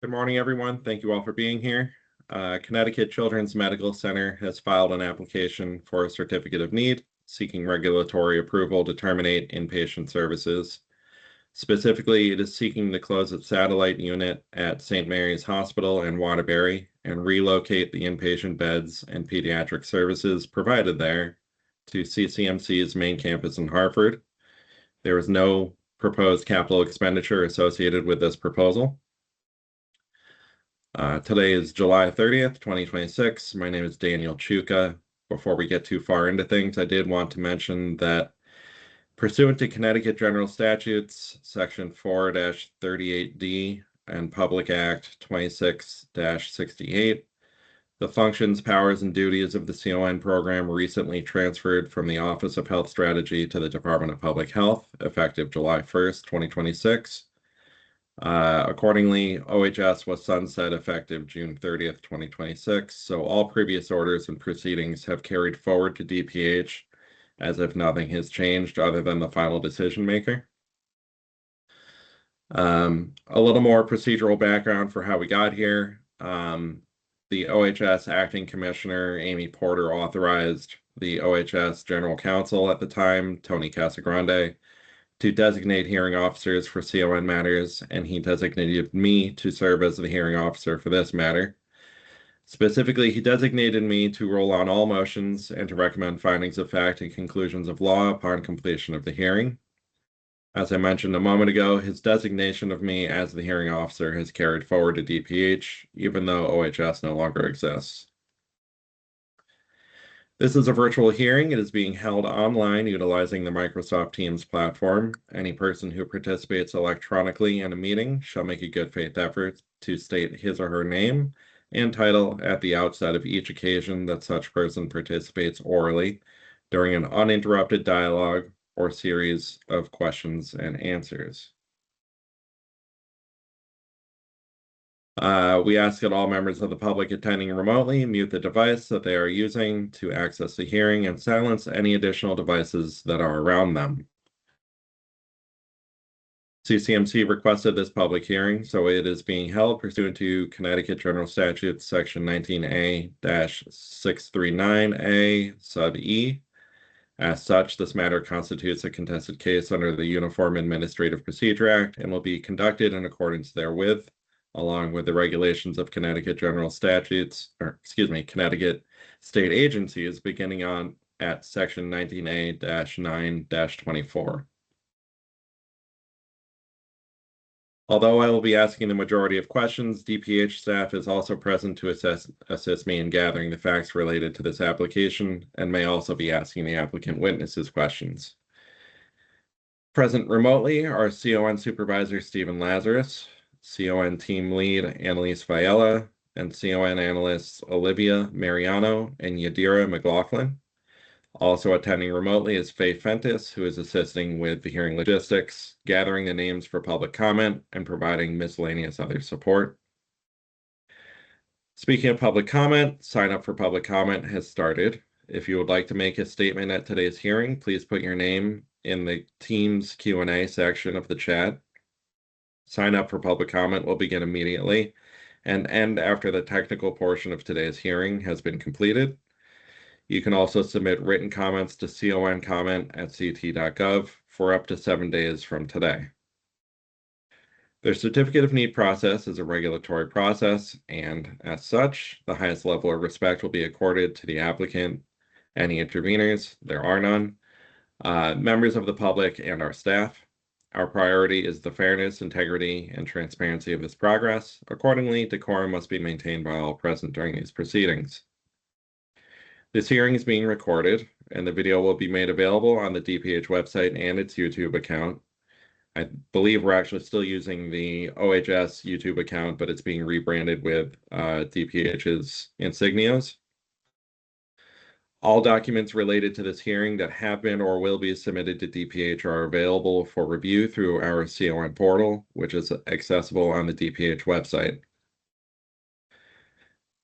Good morning, everyone. Thank you all for being here. Connecticut Children's Medical Center has filed an application for a certificate of need, seeking regulatory approval to terminate inpatient services. Specifically, it is seeking to close its satellite unit at St. Mary's Hospital in Waterbury and relocate the inpatient beds and pediatric services provided there to CCMC's main campus in Hartford. There is no proposed capital expenditure associated with this proposal. Today is July 30th, 2026. My name is Daniel Chuka. Before we get too far into things, I did want to mention that pursuant to Connecticut General Statutes, Section 4-38D and Public Act 26-68, the functions, powers, and duties of the CON program recently transferred from the Office of Health Strategy to the Department of Public Health, effective July 1st, 2026. Accordingly, OHS was sunset effective June 30th, 2026, so all previous orders and proceedings have carried forward to DPH as if nothing has changed other than the final decision maker. A little more procedural background for how we got here. The OHS acting commissioner, Amy Porter, authorized the OHS general counsel at the time, Tony Casagrande, to designate hearing officers for CON matters, and he designated me to serve as the hearing officer for this matter. Specifically, he designated me to rule on all motions and to recommend findings of fact and conclusions of law upon completion of the hearing. As I mentioned a moment ago, his designation of me as the hearing officer has carried forward to DPH, even though OHS no longer exists. This is a virtual hearing. It is being held online utilizing the Microsoft Teams platform. Any person who participates electronically in a meeting shall make a good faith effort to state his or her name and title at the outset of each occasion that such person participates orally during an uninterrupted dialogue or series of questions and answers. We ask that all members of the public attending remotely mute the device that they are using to access the hearing and silence any additional devices that are around them. CCMC requested this public hearing, so it is being held pursuant to Connecticut General Statutes Section 19A-639A sub E. As such, this matter constitutes a contested case under the Uniform Administrative Procedure Act and will be conducted in accordance therewith, along with the regulations of Connecticut General Statutes, Connecticut State Agencies, beginning on at Section 19A-9-24. Although I will be asking the majority of questions, DPH staff is also present to assist me in gathering the facts related to this application and may also be asking the applicant witnesses questions. Present remotely are CON Supervisor Stephen Lazarus, CON Team Lead Annalise Viella, and CON Analysts Olivia Mariano and Yadira McLaughlin. Also attending remotely is Faye Fentis, who is assisting with the hearing logistics, gathering the names for public comment, and providing miscellaneous other support. Speaking of public comment, sign up for public comment has started. If you would like to make a statement at today's hearing, please put your name in the Teams Q&A section of the chat. Sign up for public comment will begin immediately and end after the technical portion of today's hearing has been completed. You can also submit written comments to concomment@ct.gov for up to 7 days from today. The Certificate of Need process is a regulatory process, and as such, the highest level of respect will be accorded to the applicant, any interveners, there are none, members of the public, and our staff. Our priority is the fairness, integrity, and transparency of this progress. Accordingly, decorum must be maintained by all present during these proceedings. This hearing is being recorded, and the video will be made available on the DPH website and its YouTube account. I believe we're actually still using the OHS YouTube account, but it's being rebranded with DPH's insignias. All documents related to this hearing that have been or will be submitted to DPH are available for review through our CON portal, which is accessible on the DPH website.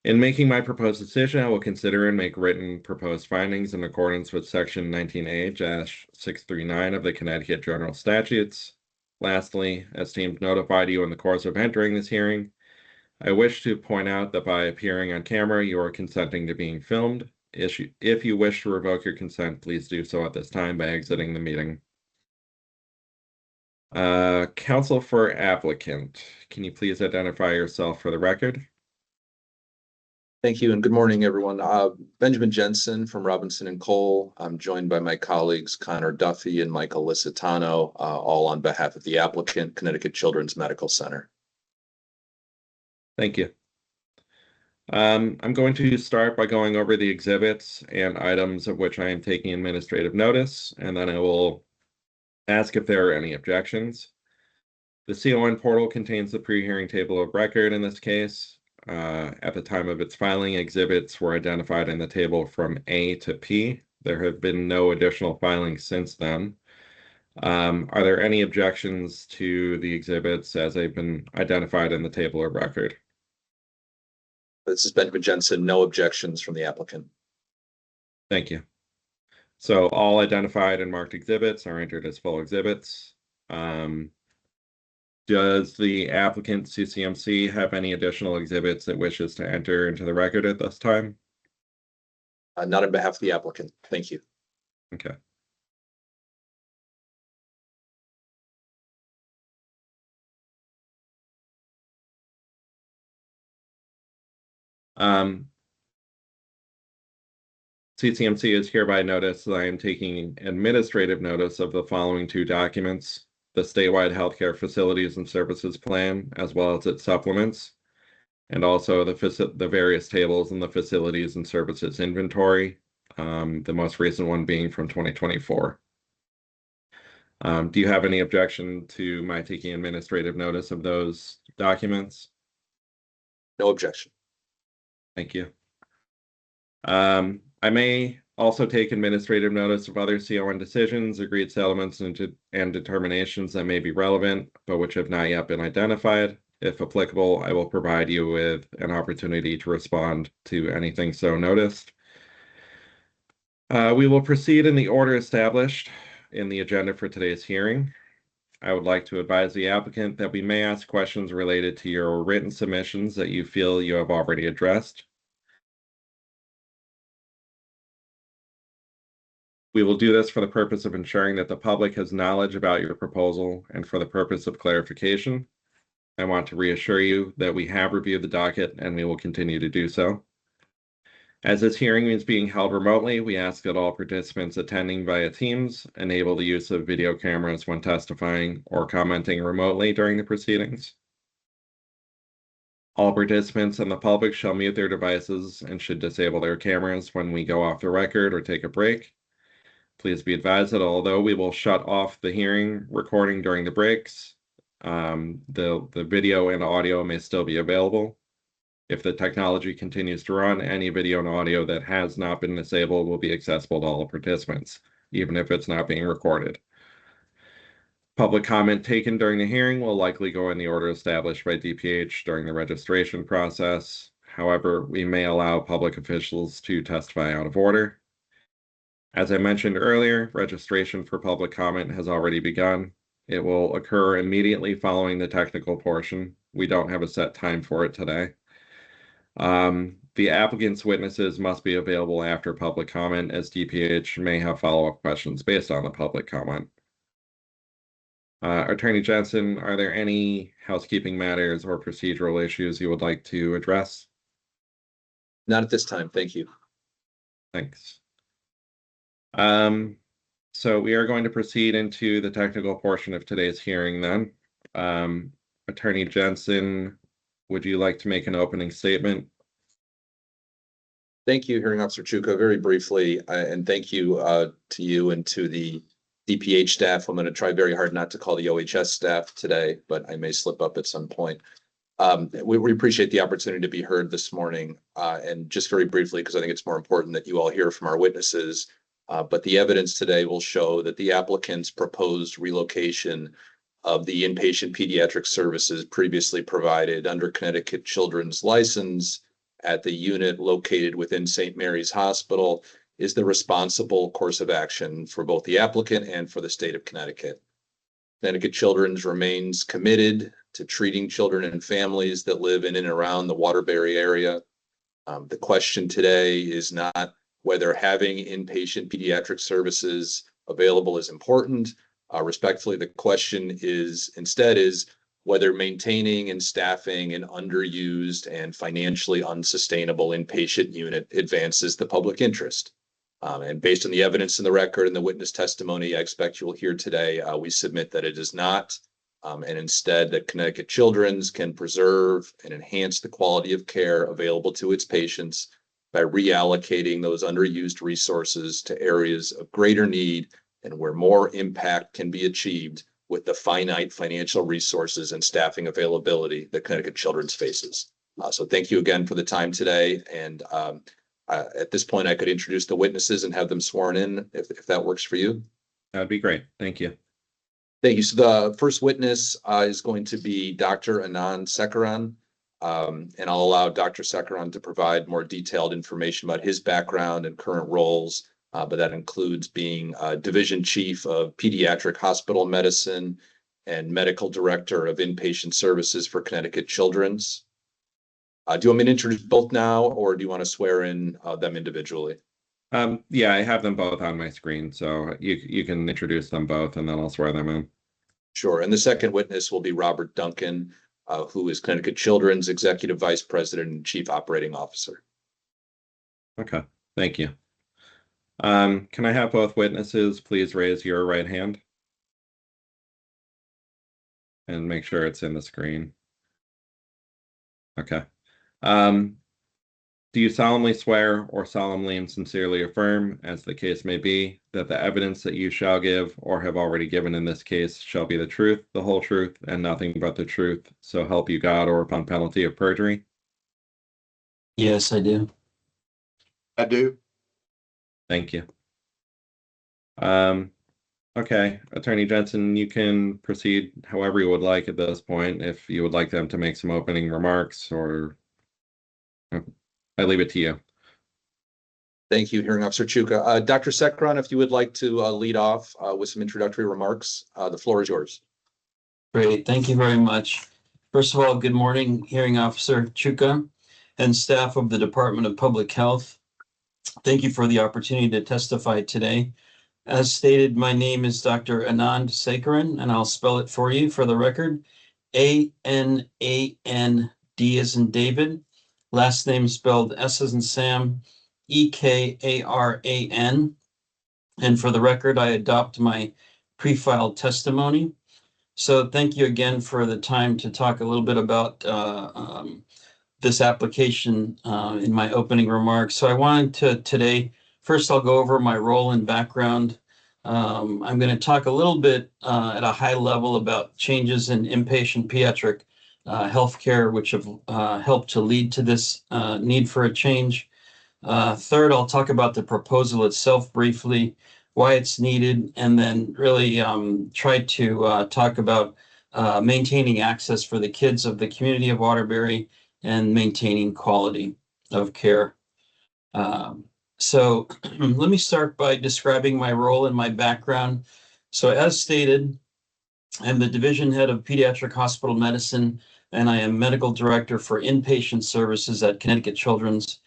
In making my proposed decision, I will consider and make written proposed findings in accordance with Section 19A-639 of the Connecticut General Statutes. Lastly, as teams notified you in the course of entering this hearing, I wish to point out that by appearing on camera, you are consenting to being filmed. If you wish to revoke your consent, please do so at this time by exiting the meeting. Counsel for applicant, can you please identify yourself for the record? Thank you, and good morning, everyone. Benjamin Jensen from Robinson and Cole. I'm joined by my colleagues Connor Duffy and Michael Licitano, all on behalf of the applicant, Connecticut Children's Medical Center. Thank you. I'm going to start by going over the exhibits and items of which I am taking administrative notice, and then I will ask if there are any objections. The CON portal contains the pre-hearing table of record in this case. At the time of its filing, exhibits were identified in the table from A to P. There have been no additional filings since then. Are there any objections to the exhibits as they've been identified in the table of record? This is Benjamin Jensen. No objections from the applicant. Thank you. So all identified and marked exhibits are entered as full exhibits. Does the applicant CCMC have any additional exhibits it wishes to enter into the record at this time? Not on behalf of the applicant. Thank you. Okay. CCMC is hereby noticed that I am taking administrative notice of the following two documents: the statewide healthcare facilities and services plan, as well as its supplements, and also the various tables in the facilities and services inventory, the most recent one being from 2024. Do you have any objection to my taking administrative notice of those documents? No objection. Thank you. I may also take administrative notice of other CON decisions, agreed settlements, and determinations that may be relevant, but which have not yet been identified. If applicable, I will provide you with an opportunity to respond to anything so noticed. We will proceed in the order established in the agenda for today's hearing. I would like to advise the applicant that we may ask questions related to your written submissions that you feel you have already addressed. We will do this for the purpose of ensuring that the public has knowledge about your proposal and for the purpose of clarification. I want to reassure you that we have reviewed the docket and we will continue to do so. As this hearing is being held remotely, we ask that all participants attending via Teams enable the use of video cameras when testifying or commenting remotely during the proceedings. All participants and the public shall mute their devices and should disable their cameras when we go off the record or take a break. Please be advised that although we will shut off the hearing recording during the breaks, the video and audio may still be available. If the technology continues to run, any video and audio that has not been disabled will be accessible to all participants, even if it's not being recorded. Public comment taken during the hearing will likely go in the order established by DPH during the registration process. However, we may allow public officials to testify out of order. As I mentioned earlier, registration for public comment has already begun. It will occur immediately following the technical portion. We don't have a set time for it today. The applicant's witnesses must be available after public comment, as DPH may have follow-up questions based on the public comment. Attorney Jensen, are there any housekeeping matters or procedural issues you would like to address? Not at this time. Thank you. Thanks. So we are going to proceed into the technical portion of today's hearing then. Attorney Jensen, would you like to make an opening statement? Thank you, Hearing Officer Chuka. Very briefly, and thank you to you and to the DPH staff. I'm going to try very hard not to call the OHS staff today, but I may slip up at some point. We appreciate the opportunity to be heard this morning. And just very briefly, because I think it's more important that you all hear from our witnesses, but the evidence today will show that the applicant's proposed relocation of the inpatient pediatric services previously provided under Connecticut Children's license at the unit located within St. Mary's Hospital is the responsible course of action for both the applicant and for the state of Connecticut. Connecticut Children's remains committed to treating children and families that live in and around the Waterbury area. The question today is not whether having inpatient pediatric services available is important. Respectfully, the question is instead is whether maintaining and staffing an underused and financially unsustainable inpatient unit advances the public interest. And based on the evidence in the record and the witness testimony I expect you will hear today, we submit that it is not, and instead that Connecticut Children's can preserve and enhance the quality of care available to its patients by reallocating those underused resources to areas of greater need and where more impact can be achieved with the finite financial resources and staffing availability that Connecticut Children's faces. So thank you again for the time today. And at this point, I could introduce the witnesses and have them sworn in if that works for you. That'd be great. Thank you. Thank you. So the first witness is going to be Dr. Anand Sekaran. And I'll allow Dr. Sekaran to provide more detailed information about his background and current roles, but that includes being Division Chief of Pediatric Hospital Medicine and Medical Director of Inpatient Services for Connecticut Children's. Do you want me to introduce both now, or do you want to swear in them individually? Yeah, I have them both on my screen, so you can introduce them both, and then I'll swear them in. Sure. And the second witness will be Robert Duncan, who is Connecticut Children's Executive Vice President and Chief Operating Officer. Okay, thank you. Can I have both witnesses please raise your right hand? And make sure it's in the screen. Okay. Do you solemnly swear or solemnly and sincerely affirm, as the case may be, that the evidence that you shall give or have already given in this case shall be the truth, the whole truth, and nothing but the truth, so help you God, or upon penalty of perjury? Yes, I do. I do. Thank you. Okay, Attorney Jensen, you can proceed however you would like at this point. If you would like them to make some opening remarks, or I leave it to you. Thank you, Hearing Officer Chuka. Dr. Sekaran, if you would like to lead off with some introductory remarks, the floor is yours. Great. Thank you very much. First of all, good morning, Hearing Officer Chuka and staff of the Department of Public Health. Thank you for the opportunity to testify today. As stated, my name is Dr. Anand Sekaran, and I'll spell it for you for the record. Anand as in David. Last name spelled S as in Sam, Ekaran. And for the record, I adopt my pre-filed testimony. So thank you again for the time to talk a little bit about this application in my opening remarks. So I wanted to today, first I'll go over my role and background. I'm going to talk a little bit at a high level about changes in inpatient pediatric healthcare, which have helped to lead to this need for a change. Third, I'll talk about the proposal itself briefly, why it's needed, and then really try to talk about maintaining access for the kids of the community of Waterbury and maintaining quality of care. So let me start by describing my role and my background. So as stated, I'm the division head of pediatric hospital medicine, and I am medical director for inpatient services at Connecticut Children's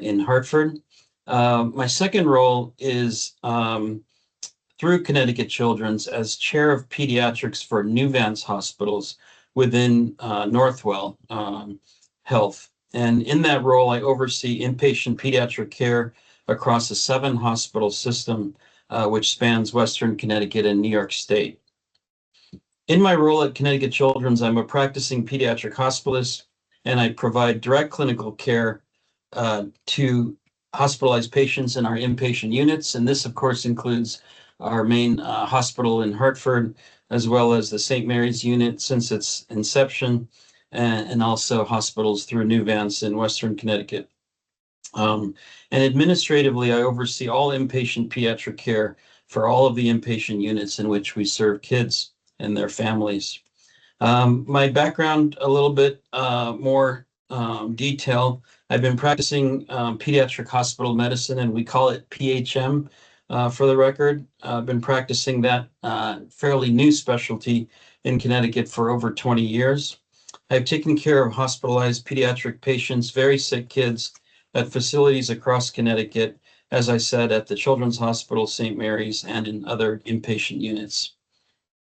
in Hartford. My second role is through Connecticut Children's as chair of pediatrics for New Vance hospitals within Northwell Health. And in that role, I oversee inpatient pediatric care across a 7-hospital system, which spans Western Connecticut and New York State. In my role at Connecticut Children's, I'm a practicing pediatric hospitalist, and I provide direct clinical care to hospitalized patients in our inpatient units. And this, of course, includes our main hospital in Hartford, as well as the St. Mary's unit since its inception, and also hospitals through New Vance in Western Connecticut. And administratively, I oversee all inpatient pediatric care for all of the inpatient units in which we serve kids and their families. My background, a little bit more detail. I've been practicing pediatric hospital medicine, and we call it PHM for the record. I've been practicing that fairly new specialty in Connecticut for over 20 years. I've taken care of hospitalized pediatric patients, very sick kids, at facilities across Connecticut, as I said, at the Children's Hospital, St. Mary's, and in other inpatient units.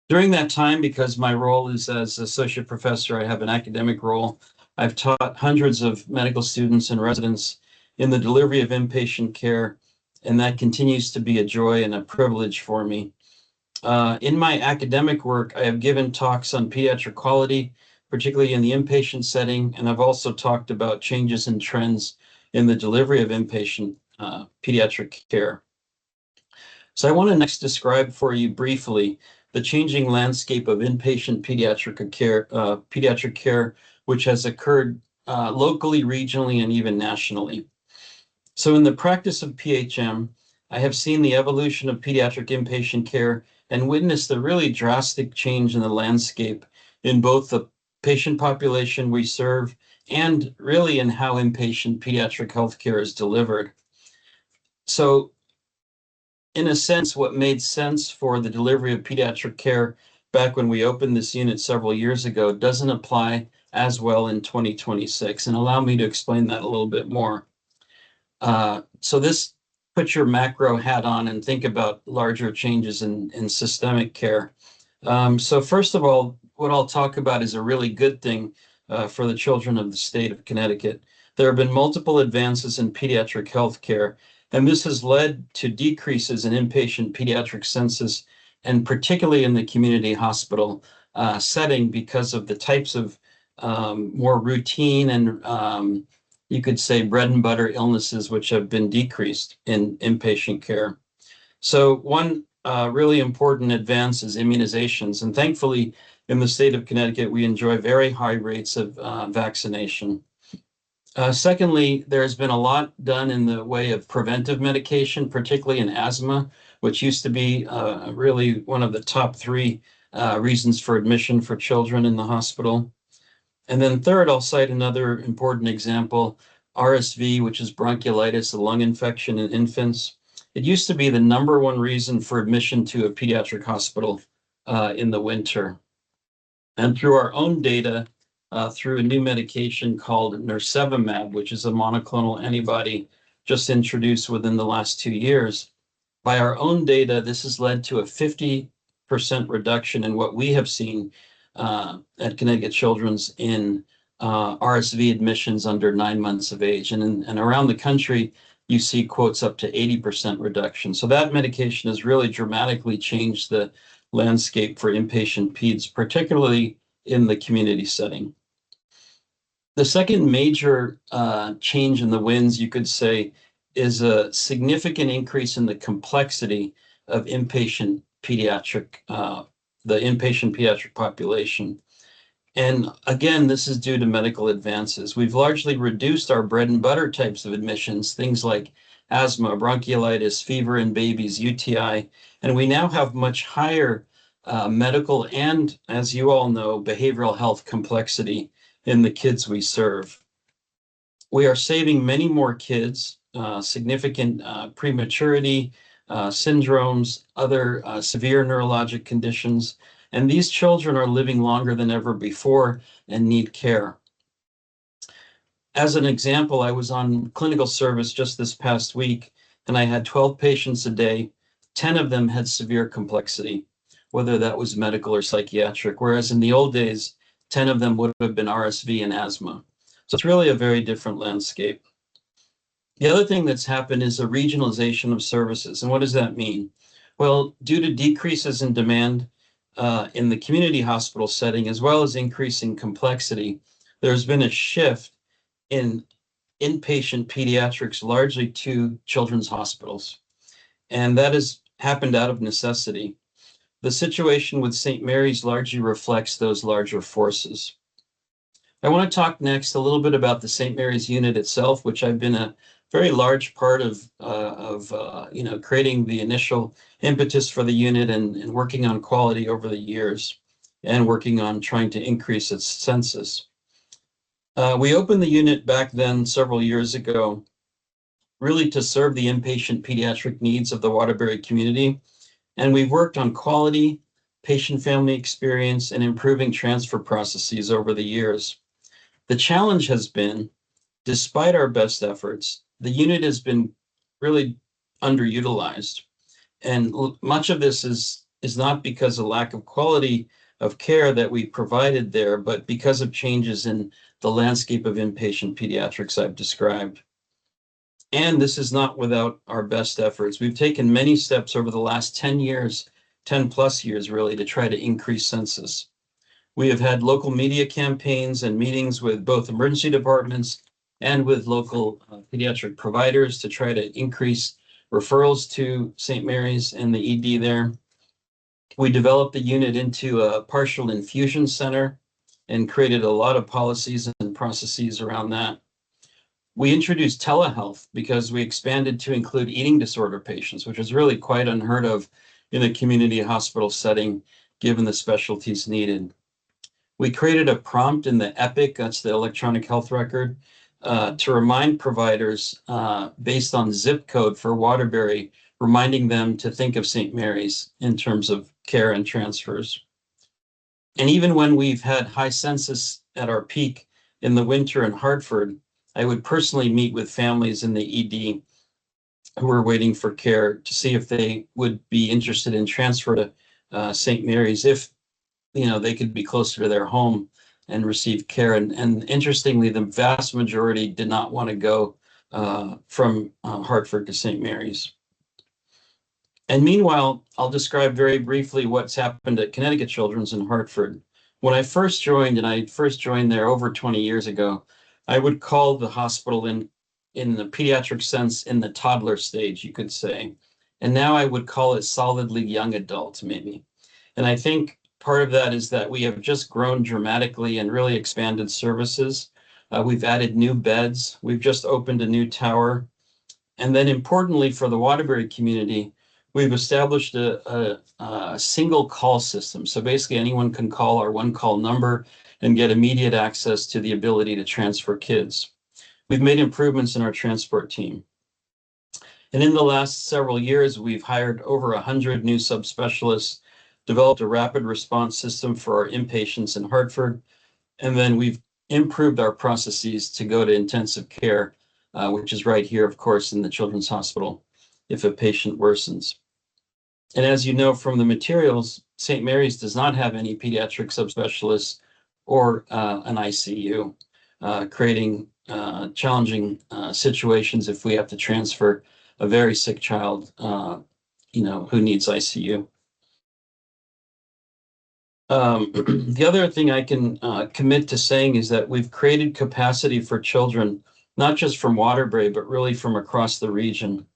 During that time, because my role is as associate professor, I have an academic role. I've taught hundreds of medical students and residents in the delivery of inpatient care, and that continues to be a joy and a privilege for me. In my academic work, I have given talks on pediatric quality, particularly in the inpatient setting, and I've also talked about changes and trends in the delivery of inpatient pediatric care. So I want to next describe for you briefly the changing landscape of inpatient pediatric care, which has occurred locally, regionally, and even nationally. So in the practice of PHM, I have seen the evolution of pediatric inpatient care and witnessed the really drastic change in the landscape in both the patient population we serve and really in how inpatient pediatric healthcare is delivered. So in a sense, what made sense for the delivery of pediatric care back when we opened this unit several years ago doesn't apply as well in 2026. And allow me to explain that a little bit more. So this put your macro hat on and think about larger changes in systemic care. So first of all, what I'll talk about is a really good thing for the children of the state of Connecticut. There have been multiple advances in pediatric health care, and this has led to decreases in inpatient pediatric census, and particularly in the community hospital setting because of the types of more routine and you could say bread and butter illnesses which have been decreased in inpatient care. So one really important advance is immunizations. And thankfully, in the state of Connecticut, we enjoy very high rates of vaccination. Secondly, there's been a lot done in the way of preventive medication, particularly in asthma, which used to be really one of the top three reasons for admission for children in the hospital. And then third, I'll cite another important example, RSV, which is bronchiolitis, a lung infection in infants. It used to be the #1 reason for admission to a pediatric hospital in the winter. And through our own data, through a new medication called nirsevimab, which is a monoclonal antibody just introduced within the last 2 years, by our own data, this has led to a 50% reduction in what we have seen at Connecticut Children's in RSV admissions under 9 months of age. And around the country, you see quotes up to 80% reduction. So that medication has really dramatically changed the landscape for inpatient peds, particularly in the community setting. The second major change in the winds, you could say, is a significant increase in the complexity of inpatient pediatric the inpatient pediatric population. And again, this is due to medical advances. We've largely reduced our bread and butter types of admissions, things like asthma, bronchiolitis, fever in babies, UTI, and we now have much higher medical and, as you all know, behavioral health complexity in the kids we serve. We are saving many more kids, significant prematurity, syndromes, other severe neurologic conditions, and these children are living longer than ever before and need care. As an example, I was on clinical service just this past week, and I had 12 patients a day. 10 of them had severe complexity, whether that was medical or psychiatric, whereas in the old days, 10 of them would have been RSV and asthma. So it's really a very different landscape. The other thing that's happened is a regionalization of services. And what does that mean? Well, due to decreases in demand in the community hospital setting, as well as increasing complexity, there's been a shift in inpatient pediatrics largely to children's hospitals. And that has happened out of necessity. The situation with St. Mary's largely reflects those larger forces. I want to talk next a little bit about the St. Mary's unit itself, which I've been a very large part of creating the initial impetus for the unit and working on quality over the years and working on trying to increase its census. We opened the unit back then several years ago, really to serve the inpatient pediatric needs of the Waterbury community. And we've worked on quality, patient family experience, and improving transfer processes over the years. The challenge has been, despite our best efforts, the unit has been really underutilized. And much of this is not because of lack of quality of care that we provided there, but because of changes in the landscape of inpatient pediatrics I've described. And this is not without our best efforts. We've taken many steps over the last 10 years, 10 plus years really, to try to increase census. We have had local media campaigns and meetings with both emergency departments and with local pediatric providers to try to increase referrals to St. Mary's and the ED there. We developed the unit into a partial infusion center and created a lot of policies and processes around that. We introduced telehealth because we expanded to include eating disorder patients, which is really quite unheard of in a community hospital setting, given the specialties needed. We created a prompt in the EPIC, that's the electronic health record, to remind providers based on zip code for Waterbury, reminding them to think of St. Mary's in terms of care and transfers. And even when we've had high census at our peak in the winter in Hartford, I would personally meet with families in the ED who were waiting for care to see if they would be interested in transfer to St. Mary's if they could be closer to their home and receive care. And interestingly, the vast majority did not want to go from Hartford to St. Mary's. And meanwhile, I'll describe very briefly what's happened at Connecticut Children's in Hartford. When I first joined, and I first joined there over 20 years ago, I would call the hospital in the pediatric sense in the toddler stage, you could say. And now I would call it solidly young adult, maybe. And I think part of that is that we have just grown dramatically and really expanded services. We've added new beds. We've just opened a new tower. And then importantly for the Waterbury community, we've established a single call system. So basically anyone can call our one call number and get immediate access to the ability to transfer kids. We've made improvements in our transport team. And in the last several years, we've hired over 100 new subspecialists, developed a rapid response system for our inpatients in Hartford, and then we've improved our processes to go to intensive care, which is right here, of course, in the Children's Hospital, if a patient worsens. And as you know from the materials, St. Mary's does not have any pediatric subspecialists or an ICU, creating challenging situations if we have to transfer a very sick child, who needs ICU. The other thing I can commit to saying is that we've created capacity for children, not just from Waterbury, but really from across the region.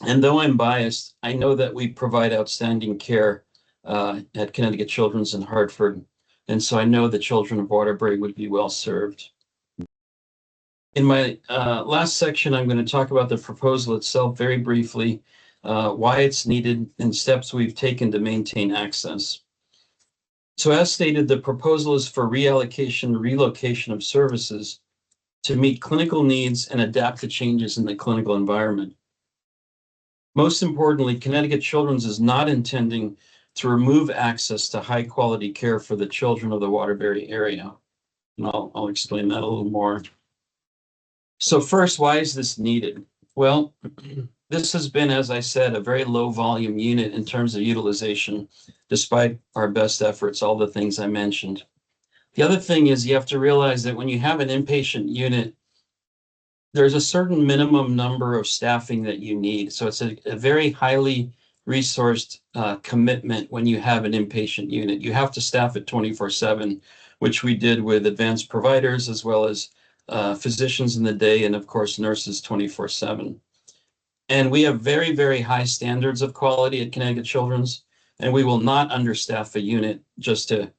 And though I'm biased, I know that we provide outstanding care at Connecticut Children's in Hartford. And so I know the children of Waterbury would be well served. In my last section, I'm going to talk about the proposal itself very briefly, why it's needed, and steps we've taken to maintain access. So as stated, the proposal is for reallocation, relocation of services to meet clinical needs and adapt to changes in the clinical environment. Most importantly, Connecticut Children's is not intending to remove access to high quality care for the children of the Waterbury area. And I'll explain that a little more. So first, why is this needed? Well, this has been, as I said, a very low volume unit in terms of utilization, despite our best efforts, all the things I mentioned. The other thing is you have to realize that when you have an inpatient unit, there's a certain minimum number of staffing that you need. So it's a very highly resourced commitment when you have an inpatient unit. You have to staff it 24/7, which we did with advanced providers as well as physicians in the day and of course nurses 24/7. And we have very, very high standards of quality at Connecticut Children's, and we will not understaff a unit just to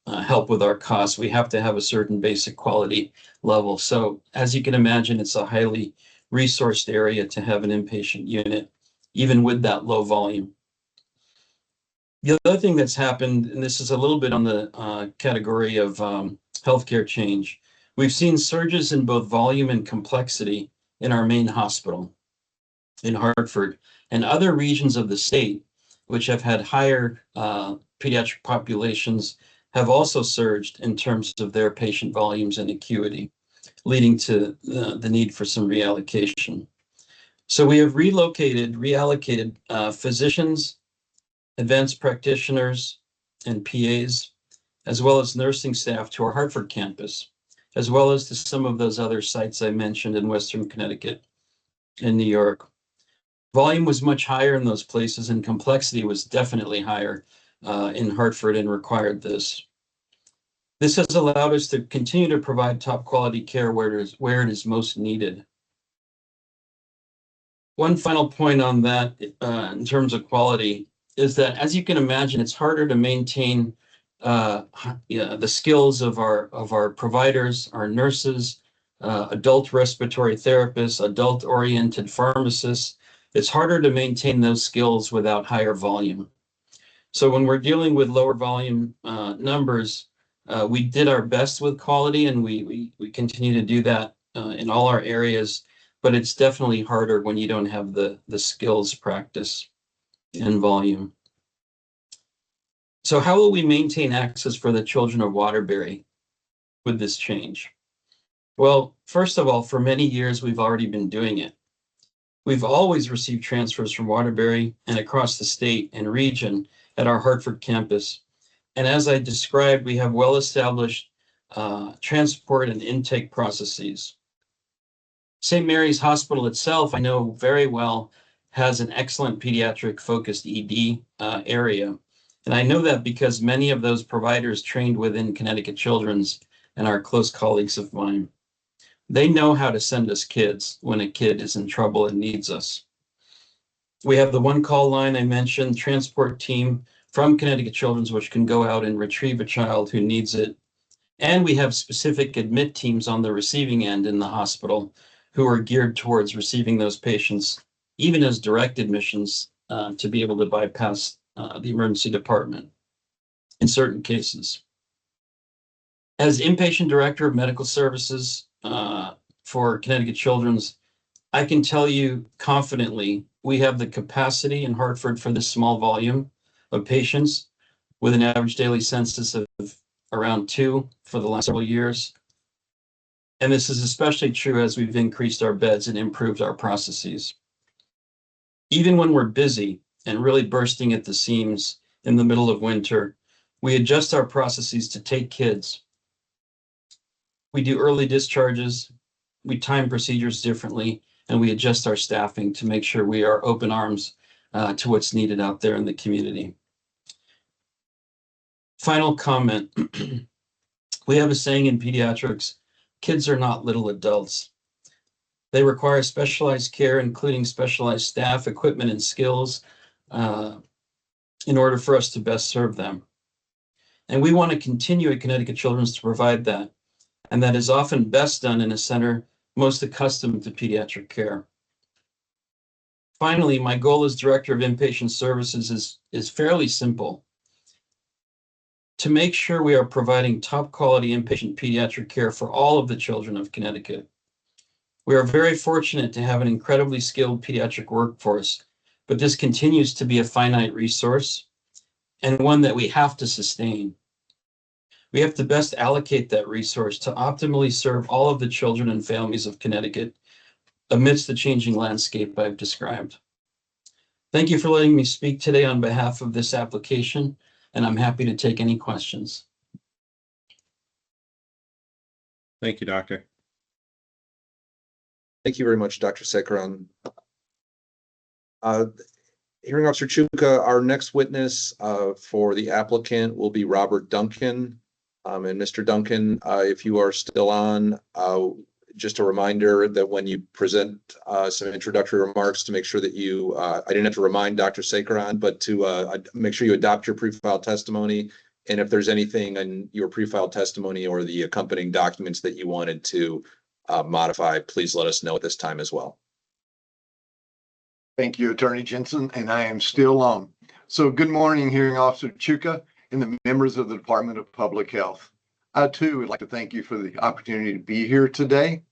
help with our costs. We have to have a certain basic quality level. So as you can imagine, it's a highly resourced area to have an inpatient unit, even with that low volume. The other thing that's happened, and this is a little bit on the category of healthcare change, we've seen surges in both volume and complexity in our main hospital in Hartford and other regions of the state. which have had higher pediatric populations, have also surged in terms of their patient volumes and acuity, leading to the need for some reallocation. So we have reallocated physicians, advanced practitioners, and PAs, as well as nursing staff to our Hartford campus, as well as to some of those other sites I mentioned in Western Connecticut and New York. Volume was much higher in those places, and complexity was definitely higher in Hartford and required this. This has allowed us to continue to provide top quality care where it is most needed. One final point on that in terms of quality is that, as you can imagine, it's harder to maintain the skills of our providers, our nurses, adult respiratory therapists, adult-oriented pharmacists. It's harder to maintain those skills without higher volume. So when we're dealing with lower volume numbers, we did our best with quality, and we continue to do that in all our areas, but it's definitely harder when you don't have the skills, practice, and volume. So how will we maintain access for the children of Waterbury with this change? Well, first of all, for many years, we've already been doing it. We've always received transfers from Waterbury and across the state and region at our Hartford campus. And as I described, we have well-established transport and intake processes. St. Mary's Hospital itself, I know very well, has an excellent pediatric-focused ED area. And I know that because many of those providers trained within Connecticut Children's and are close colleagues of mine. They know how to send us kids when a kid is in trouble and needs us. We have the one call line I mentioned, transport team from Connecticut Children's, which can go out and retrieve a child who needs it. And we have specific admit teams on the receiving end in the hospital who are geared towards receiving those patients, even as direct admissions, to be able to bypass the emergency department in certain cases. As inpatient director of medical services for Connecticut Children's, I can tell you confidently we have the capacity in Hartford for this small volume of patients with an average daily census of around 2 for the last several years. And this is especially true as we've increased our beds and improved our processes. Even when we're busy and really bursting at the seams in the middle of winter, we adjust our processes to take kids. We do early discharges, we time procedures differently, and we adjust our staffing to make sure we are open arms to what's needed out there in the community. Final comment. We have a saying in pediatrics, kids are not little adults. They require specialized care, including specialized staff, equipment, and skills in order for us to best serve them. And we want to continue at Connecticut Children's to provide that. And that is often best done in a center most accustomed to pediatric care. Finally, my goal as Director of Inpatient Services is fairly simple. To make sure we are providing top quality inpatient pediatric care for all of the children of Connecticut. We are very fortunate to have an incredibly skilled pediatric workforce, but this continues to be a finite resource and one that we have to sustain. We have to best allocate that resource to optimally serve all of the children and families of Connecticut amidst the changing landscape I've described. Thank you for letting me speak today on behalf of this application, and I'm happy to take any questions. Thank you, Doctor. Thank you very much, Dr. Sekran. Hearing Officer Chuka, our next witness for the applicant will be Robert Duncan. And Mr. Duncan, if you are still on, just a reminder that when you present some introductory remarks, to make sure that you, I didn't have to remind Dr. Sekran, but to make sure you adopt your pre-filed testimony. And if there's anything in your pre-filed testimony or the accompanying documents that you wanted to modify, please let us know at this time as well. Thank you, Attorney Jensen, and I am still on. So good morning, Hearing Officer Chuka and the members of the Department of Public Health. I too would like to thank you for the opportunity to be here today.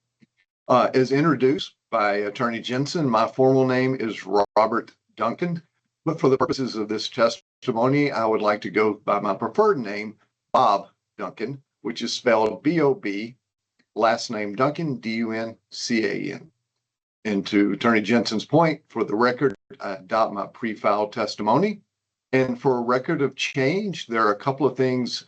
As introduced by Attorney Jensen, my formal name is Robert Duncan. But for the purposes of this testimony, I would like to go by my preferred name, Bob Duncan, which is spelled B-O-B, last name Duncan, D-U-N-C-A-N. And to Attorney Jensen's point, for the record, I adopt my pre-filed testimony. And for a record of change, there are a couple of things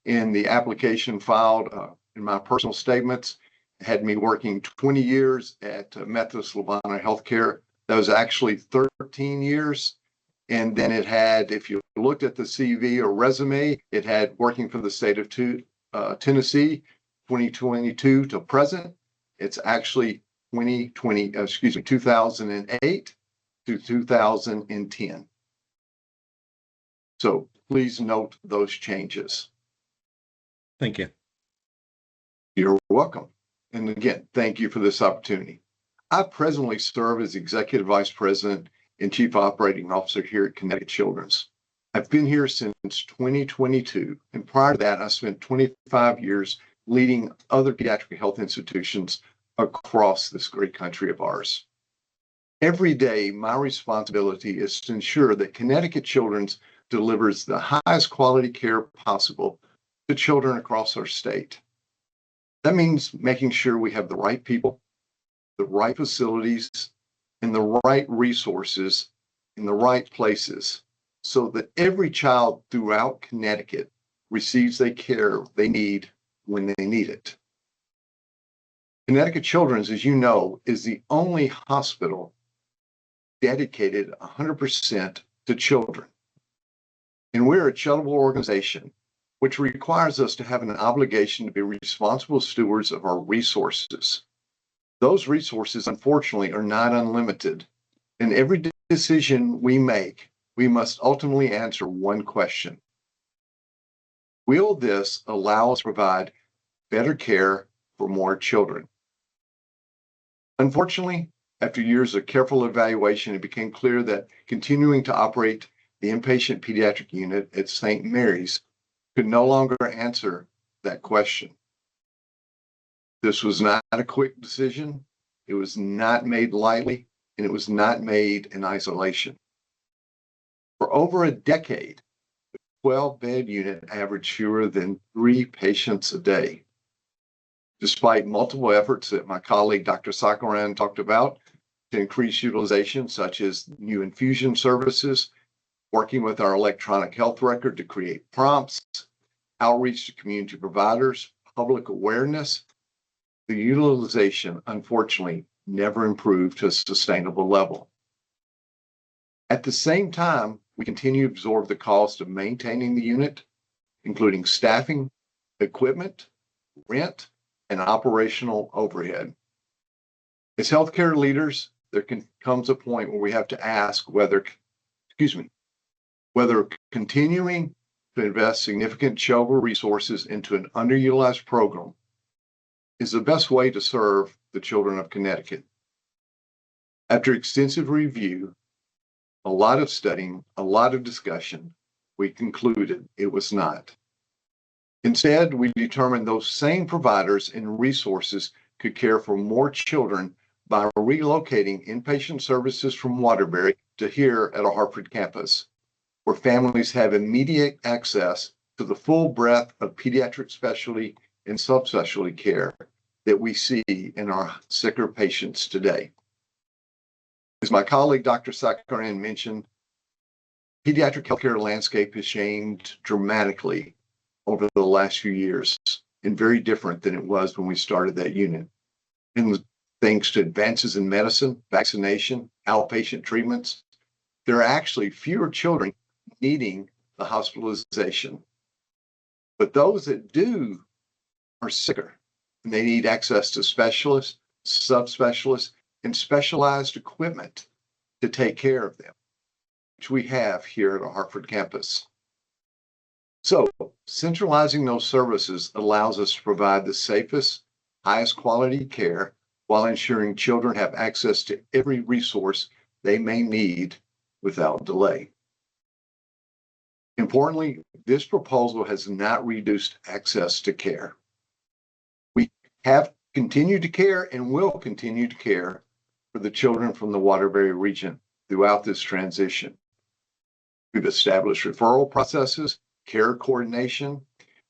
in the application filed in my personal statements. It had me working 20 years at Methodist Levana Healthcare. That was actually 13 years. And then it had, if you looked at the CV or resume, it had working for the state of Tennessee, 2022 to present. It's actually 2008 to 2010. So please note those changes. Thank you. You're welcome. And again, thank you for this opportunity. I presently serve as Executive Vice President and Chief Operating Officer here at Connecticut Children's. I've been here since 2022, and prior to that, I spent 25 years leading other pediatric health institutions across this great country of ours. Every day, my responsibility is to ensure that Connecticut Children's delivers the highest quality care possible to children across our state. That means making sure we have the right people, the right facilities, and the right resources in the right places so that every child throughout Connecticut receives the care they need when they need it. Connecticut Children's, as you know, is the only hospital dedicated 100% to children. And we're a charitable organization, which requires us to have an obligation to be responsible stewards of our resources. Those resources, unfortunately, are not unlimited. And every decision we make, we must ultimately answer one question. Will this allow us to provide better care for more children? Unfortunately, after years of careful evaluation, it became clear that continuing to operate the inpatient pediatric unit at St. Mary's could no longer answer that question. This was not a quick decision. It was not made lightly, and it was not made in isolation. For over a decade, the 12-bed unit averaged fewer than 3 patients a day. Despite multiple efforts that my colleague Dr. Sakaran talked about to increase utilization, such as new infusion services, working with our electronic health record to create prompts, outreach to community providers, public awareness, the utilization, unfortunately, never improved to a sustainable level. At the same time, we continue to absorb the cost of maintaining the unit, including staffing, equipment, rent, and operational overhead. As healthcare leaders, there comes a point where we have to ask whether continuing to invest significant charitable resources into an underutilized program is the best way to serve the children of Connecticut. After extensive review, a lot of studying, a lot of discussion, we concluded it was not. Instead, we determined those same providers and resources could care for more children by relocating inpatient services from Waterbury to here at our Hartford campus, where families have immediate access to the full breadth of pediatric specialty and subspecialty care that we see in our sicker patients today. As my colleague, Dr. Sakaran mentioned, pediatric healthcare landscape has changed dramatically over the last few years and very different than it was when we started that unit. And thanks to advances in medicine, vaccination, outpatient treatments, there are actually fewer children needing the hospitalization. But those that do are sicker, and they need access to specialists, subspecialists, and specialized equipment to take care of them, which we have here at our Hartford campus. So centralizing those services allows us to provide the safest, highest quality care while ensuring children have access to every resource they may need without delay. Importantly, this proposal has not reduced access to care. We have continued to care and will continue to care for the children from the Waterbury region throughout this transition. We've established referral processes, care coordination.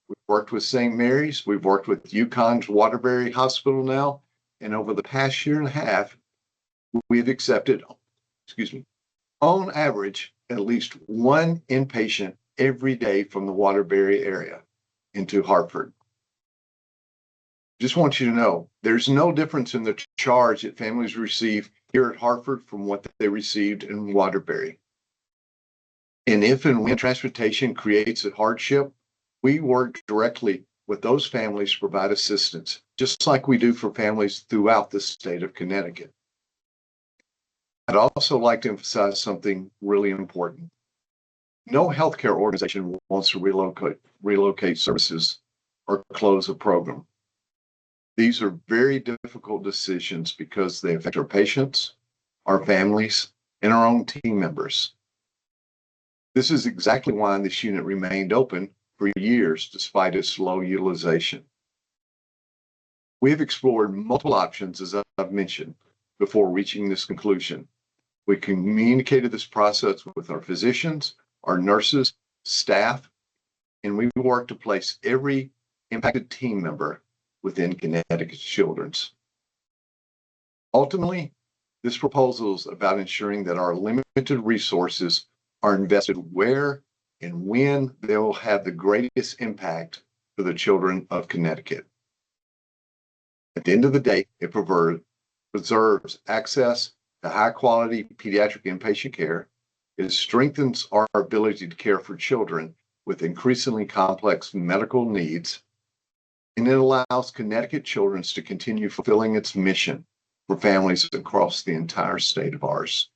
We've worked with St. Mary's. We've worked with UConn's Waterbury Hospital now. And over the past year and a half, we've accepted, on average, at least one inpatient every day from the Waterbury area into Hartford. Just want you to know, there's no difference in the charge that families receive here at Hartford from what they received in Waterbury. And if and when transportation creates a hardship, we work directly with those families to provide assistance, just like we do for families throughout the state of Connecticut. I'd also like to emphasize something really important. No healthcare organization wants to relocate services or close a program. These are very difficult decisions because they affect our patients, our families, and our own team members. This is exactly why this unit remained open for years despite its low utilization. We have explored multiple options, as I've mentioned, before reaching this conclusion. We communicated this process with our physicians, our nurses, staff, and we worked to place every impacted team member within Connecticut Children's. Ultimately, this proposal is about ensuring that our limited resources are invested where and when they will have the greatest impact for the children of Connecticut. At the end of the day, it preserves access to high-quality pediatric inpatient care. It strengthens our ability to care for children with increasingly complex medical needs, and it allows Connecticut Children's to continue fulfilling its mission for families across the entire state of ours.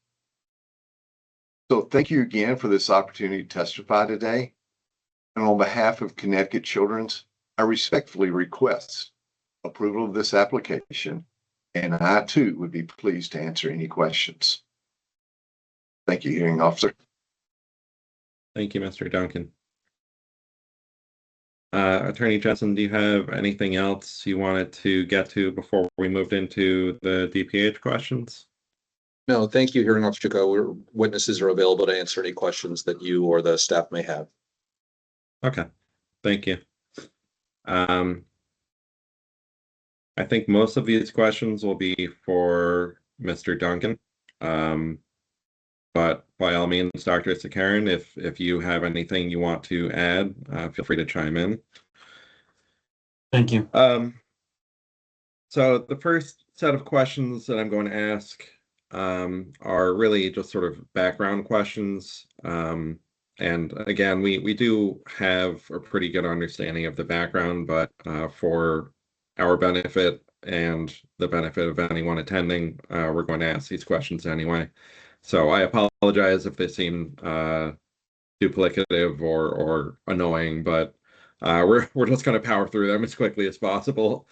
So thank you again for this opportunity to testify today. And on behalf of Connecticut Children's, I respectfully request approval of this application, and I too would be pleased to answer any questions. Thank you, hearing officer. Thank you, Mr. Duncan. Attorney Jensen, do you have anything else you wanted to get to before we moved into the DPH questions? No, thank you, hearing officer Chuka. Witnesses are available to answer any questions that you or the staff may have. Okay, thank you. I think most of these questions will be for Mr. Duncan. But by all means, Dr. Sakaran, if you have anything you want to add, feel free to chime in. Thank you. So the first set of questions that I'm going to ask are really just sort of background questions. And again, we do have a pretty good understanding of the background, but for our benefit and the benefit of anyone attending, we're going to ask these questions anyway. So I apologize if they seem duplicative or annoying, but we're just going to power through them as quickly as possible.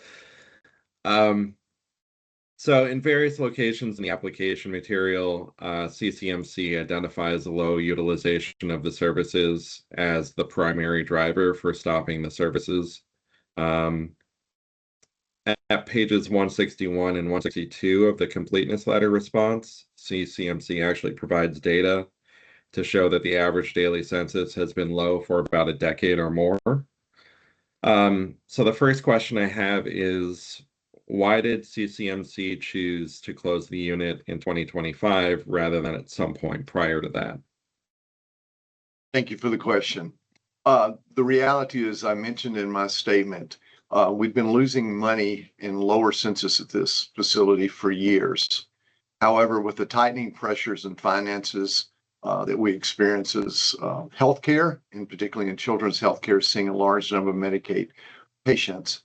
So in various locations in the application material, CCMC identifies the low utilization of the services as the primary driver for stopping the services. At pages 161 and 162 of the completeness letter response, CCMC actually provides data to show that the average daily census has been low for about a decade or more. So the first question I have is, why did CCMC choose to close the unit in 2025 rather than at some point prior to that? Thank you for the question. The reality is, I mentioned in my statement, we've been losing money in lower census at this facility for years. However, with the tightening pressures and finances that we experience as healthcare, and particularly in children's healthcare, seeing a large number of Medicaid patients,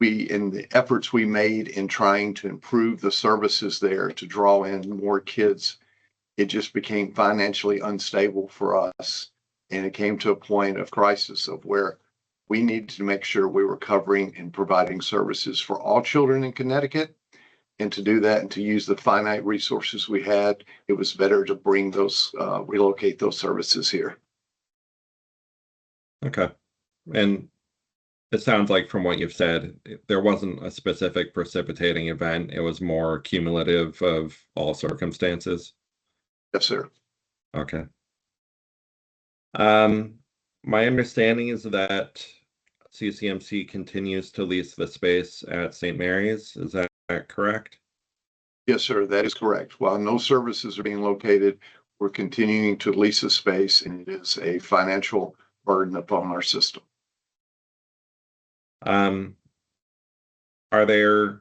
in the efforts we made in trying to improve the services there to draw in more kids, it just became financially unstable for us. And it came to a point of crisis of where we needed to make sure we were covering and providing services for all children in Connecticut. And to do that and to use the finite resources we had, it was better to bring those, relocate those services here. Okay. And it sounds like from what you've said, there wasn't a specific precipitating event. It was more cumulative of all circumstances. Yes, sir. Okay. My understanding is that CCMC continues to lease the space at St. Mary's. Is that correct? Yes, sir, that is correct. While no services are being located, we're continuing to lease a space, and it is a financial burden upon our system. Where are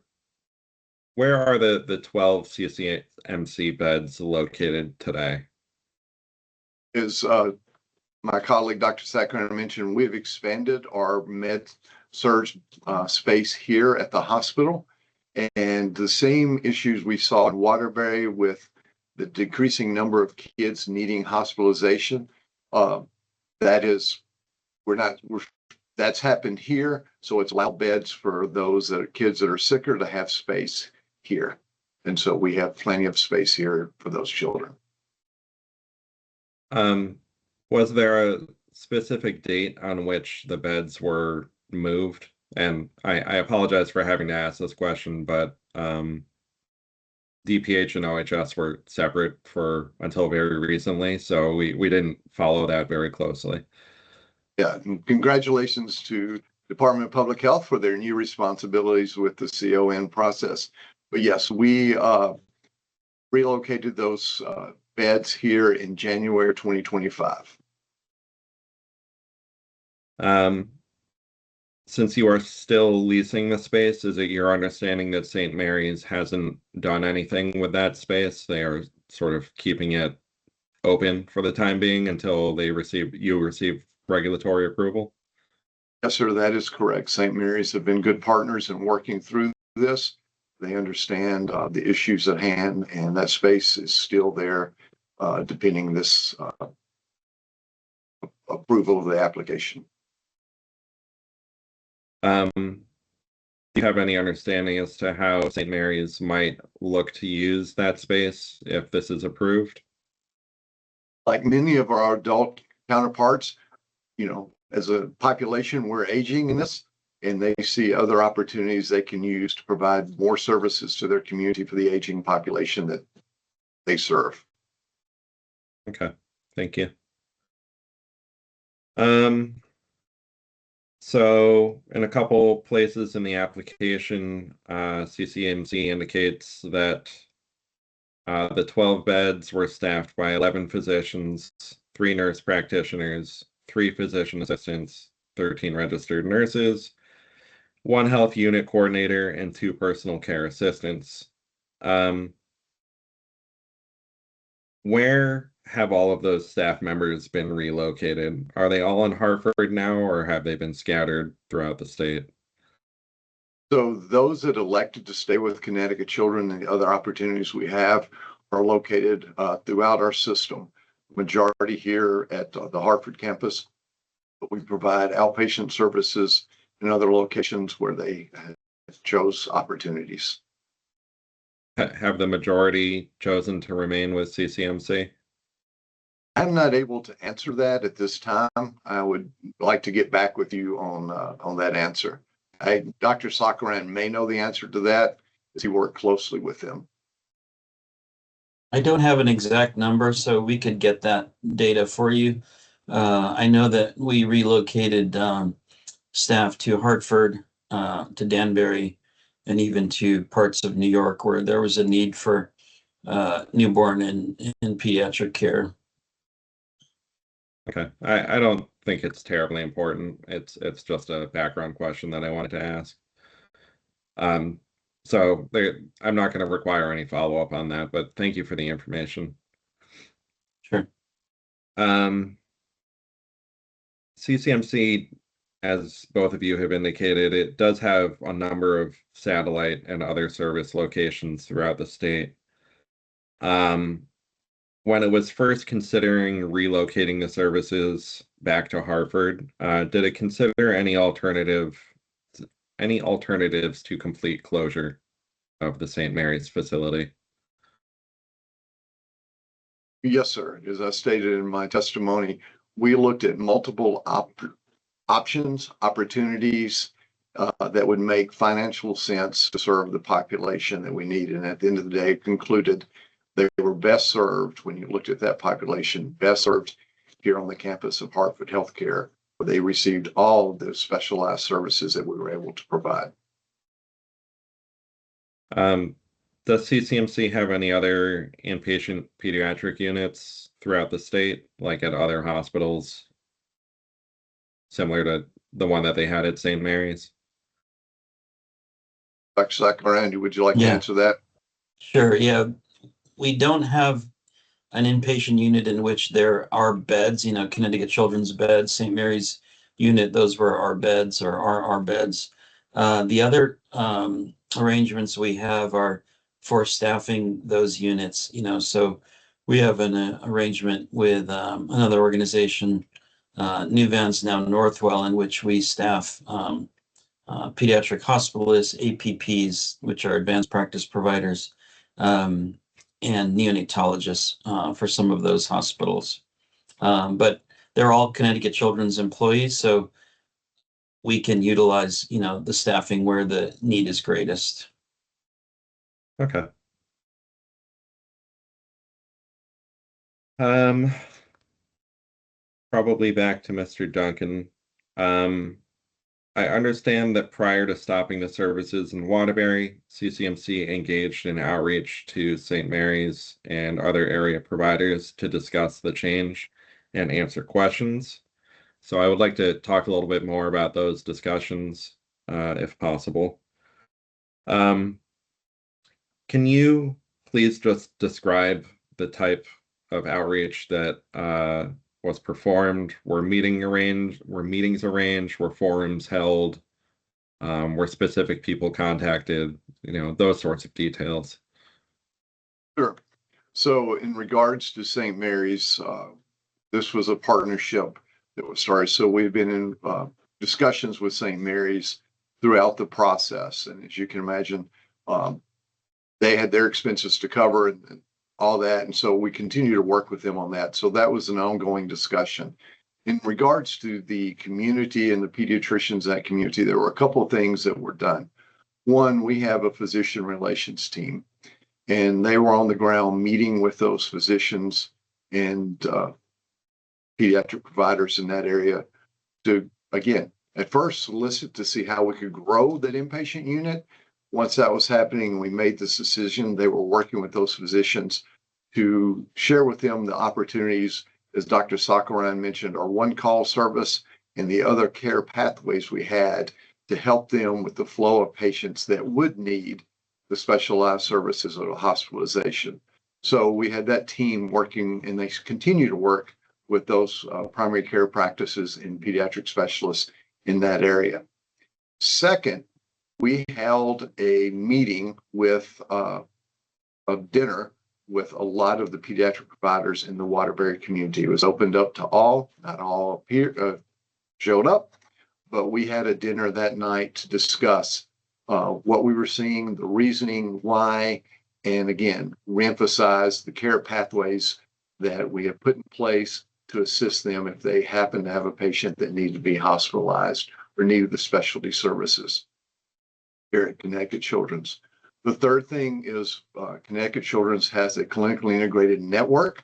the 12 CCMC beds located today? As my colleague, Dr. Sacker, mentioned, we've expanded our med surge space here at the hospital. And the same issues we saw in Waterbury with the decreasing number of kids needing hospitalization, that's happened here. So it's allowed beds for those that are kids that are sicker to have space here. And so we have plenty of space here for those children. Was there a specific date on which the beds were moved? And I apologize for having to ask this question, but DPH and OHS were separate until very recently, so we didn't follow that very closely. Yeah, and congratulations to Department of Public Health for their new responsibilities with the CON process. But yes, we relocated those beds here in January 2025. Since you are still leasing the space, is it your understanding that St. Mary's hasn't done anything with that space? They are sort of keeping it open for the time being until you receive regulatory approval? Yes, sir, that is correct. St. Mary's have been good partners in working through this. They understand the issues at hand, and that space is still there depending this approval of the application. Do you have any understanding as to how St. Mary's might look to use that space if this is approved? Like many of our adult counterparts, as a population, we're aging in this, and they see other opportunities they can use to provide more services to their community for the aging population that they serve. Okay, thank you. So in a couple places in the application, CCMC indicates that the 12 beds were staffed by 11 physicians, 3 nurse practitioners, 3 physician assistants, 13 registered nurses, 1 health unit coordinator, and 2 personal care assistants. Where have all of those staff members been relocated? Are they all in Hartford now, or have they been scattered throughout the state? So those that elected to stay with Connecticut Children and the other opportunities we have are located throughout our system. Majority here at the Hartford campus, but we provide outpatient services in other locations where they chose opportunities. Have the majority chosen to remain with CCMC? I'm not able to answer that at this time. I would like to get back with you on that answer. Dr. Sakaran may know the answer to that as he worked closely with them. I don't have an exact number, so we could get that data for you. I know that we relocated staff to Hartford, to Danbury, and even to parts of New York where there was a need for newborn and pediatric care. Okay, I don't think it's terribly important. It's just a background question that I wanted to ask. So I'm not going to require any follow-up on that, but thank you for the information. Sure. CCMC, as both of you have indicated, it does have a number of satellite and other service locations throughout the state. When it was first considering relocating the services back to Hartford, did it consider any alternatives to complete closure of the St. Mary's facility? Yes, sir. As I stated in my testimony, we looked at multiple options, opportunities that would make financial sense to serve the population that we need. And at the end of the day, concluded they were best served when you looked at that population, best served here on the campus of Hartford Healthcare, where they received all of the specialized services that we were able to provide. Does CCMC have any other inpatient pediatric units throughout the state, like at other hospitals, similar to the one that they had at St. Mary's? Dr. Sakarandy, would you like to Yeah. answer that? Sure, yeah. We don't have an inpatient unit in which there are beds, Connecticut Children's beds, St. Mary's unit, those were our beds or are our beds. The other arrangements we have are for staffing those units, so we have an arrangement with another organization, New Vans, now Northwell, in which we staff pediatric hospitalists, APPs, which are advanced practice providers, and neonatologists for some of those hospitals. But they're all Connecticut Children's employees, so we can utilize, the staffing where the need is greatest. Okay. Probably back to Mr. Duncan. I understand that prior to stopping the services in Waterbury, CCMC engaged in outreach to St. Mary's and other area providers to discuss the change and answer questions. So I would like to talk a little bit more about those discussions, if possible. Can you please just describe the type of outreach that was performed? Were meetings arranged? Were forums held? Were specific people contacted? Those sorts of details. Sure. So in regards to St. Mary's, this was a partnership that was started. So we've been in discussions with St. Mary's throughout the process. And as you can imagine, they had their expenses to cover and all that. And so we continue to work with them on that. So that was an ongoing discussion. In regards to the community and the pediatricians in that community, there were a couple of things that were done. One, we have a physician relations team, and they were on the ground meeting with those physicians and pediatric providers in that area to, again, at first solicit to see how we could grow that inpatient unit. Once that was happening, we made this decision. They were working with those physicians to share with them the opportunities, as Dr. Sakaran mentioned, our one-call service and the other care pathways we had to help them with the flow of patients that would need the specialized services of hospitalization. So we had that team working, and they continue to work with those primary care practices and pediatric specialists in that area. Second, we held a meeting with a dinner with a lot of the pediatric providers in the Waterbury community. It was opened up to all, not all showed up, but we had a dinner that night to discuss what we were seeing, the reasoning why, and again, reemphasize the care pathways that we have put in place to assist them if they happen to have a patient that needed to be hospitalized or needed the specialty services here at Connecticut Children's. The third thing is Connecticut Children's has a clinically integrated network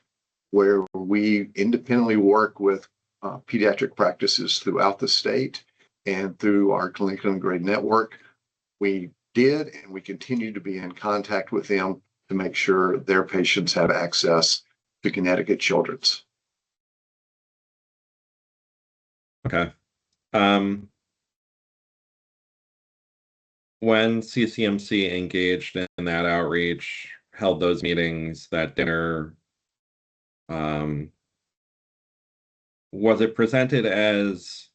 where we independently work with pediatric practices throughout the state, and through our clinically integrated network, we did and we continue to be in contact with them to make sure their patients have access to Connecticut Children's. Okay. When CCMC engaged in that outreach, held those meetings, that dinner, was it presented as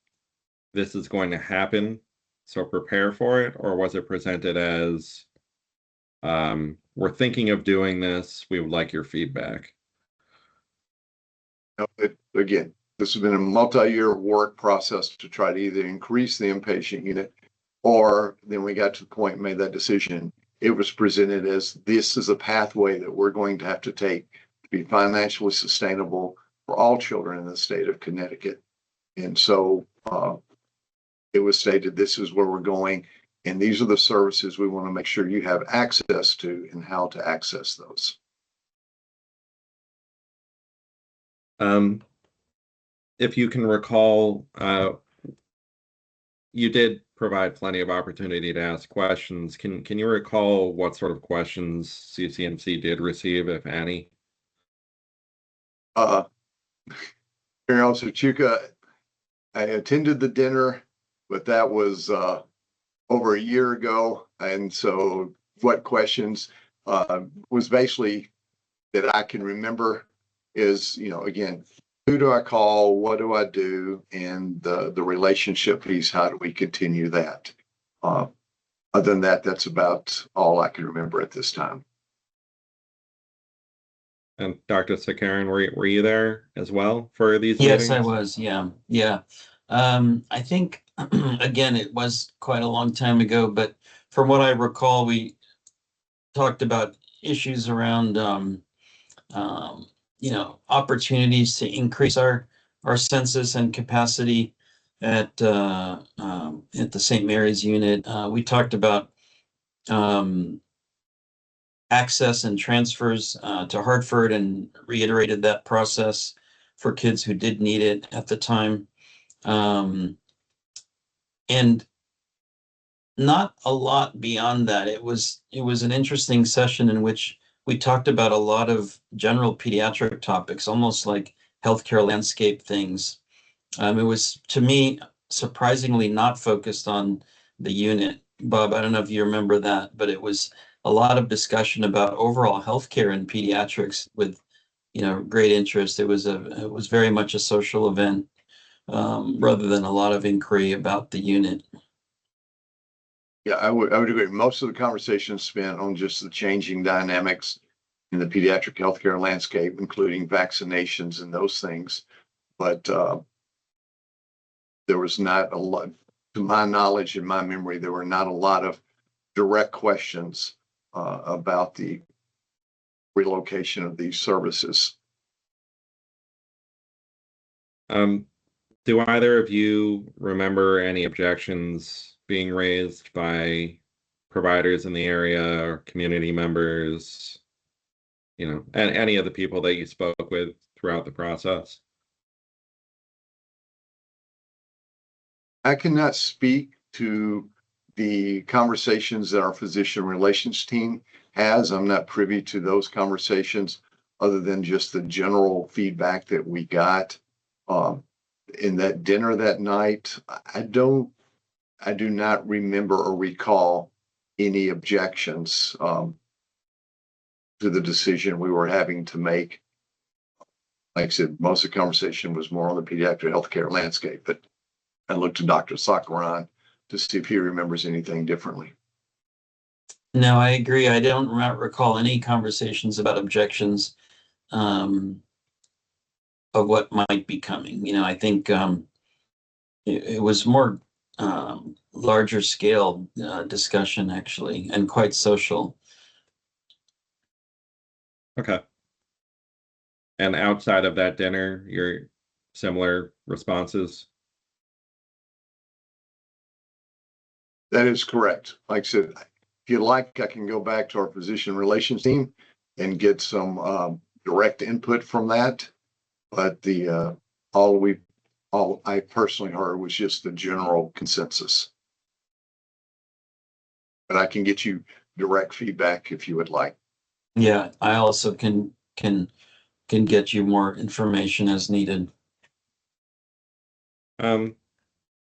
this is going to happen, so prepare for it? Or was it presented as we're thinking of doing this, we would like your feedback? Again, this has been a multi-year work process to try to either increase the inpatient unit, or then we got to the point and made that decision. It was presented as this is a pathway that we're going to have to take to be financially sustainable for all children in the state of Connecticut. And so it was stated, this is where we're going, and these are the services we want to make sure you have access to and how to access those. if you can recall, you did provide plenty of opportunity to ask questions. Can you recall what sort of questions CCMC did receive, if any? Mayor Officer Chuka, I attended the dinner, but that was over a year ago. And so what questions was basically that I can remember is, again, who do I call? What do I do? And the relationship piece, how do we continue that? Other than that, that's about all I can remember at this time. And Dr. Sakaran, were you there as well for these Yes, meetings? I was. Yeah. Yeah. I think, again, it was quite a long time ago, but from what I recall, we talked about issues around, opportunities to increase our census and capacity at the St. Mary's unit. We talked about access and transfers to Hartford and reiterated that process for kids who did need it at the time. And not a lot beyond that. It was an interesting session in which we talked about a lot of general pediatric topics, almost like healthcare landscape things. It was, to me, surprisingly not focused on the unit. Bob, I don't know if you remember that, but it was a lot of discussion about overall healthcare in pediatrics with, great interest. It was very much a social event, rather than a lot of inquiry about the unit. Yeah, I would agree. Most of the conversation spent on just the changing dynamics in the pediatric healthcare landscape, including vaccinations and those things. But there was not a lot, to my knowledge and my memory, there were not a lot of direct questions about the relocation of these services. Do either of you remember any objections being raised by providers in the area or community members, and any of the people that you spoke with throughout the process? I cannot speak to the conversations that our physician relations team has. I'm not privy to those conversations other than just the general feedback that we got in that dinner that night. I do not remember or recall any objections to the decision we were having to make. Like I said, most of the conversation was more on the pediatric healthcare landscape, but I looked to Dr. Sakaran to see if he remembers anything differently. No, I agree. I don't recall any conversations about objections of what might be coming. I think it was more larger scale discussion, actually, and quite social. Okay. And outside of that dinner, your similar responses? That is correct. Like I said, if you like, I can go back to our physician relations team and get some direct input from that. But all I personally heard was just the general consensus. But I can get you direct feedback if you would like. Yeah, I also can get you more information as needed.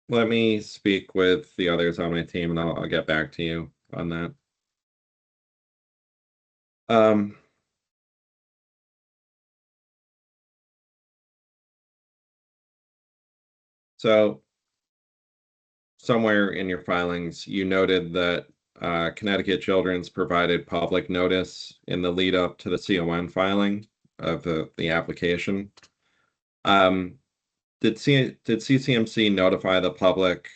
Let me speak with the others on my team and I'll get back to you on that. So somewhere in your filings, you noted that Connecticut Children's provided public notice in the lead up to the CON filing of the application. Did CCMC notify the public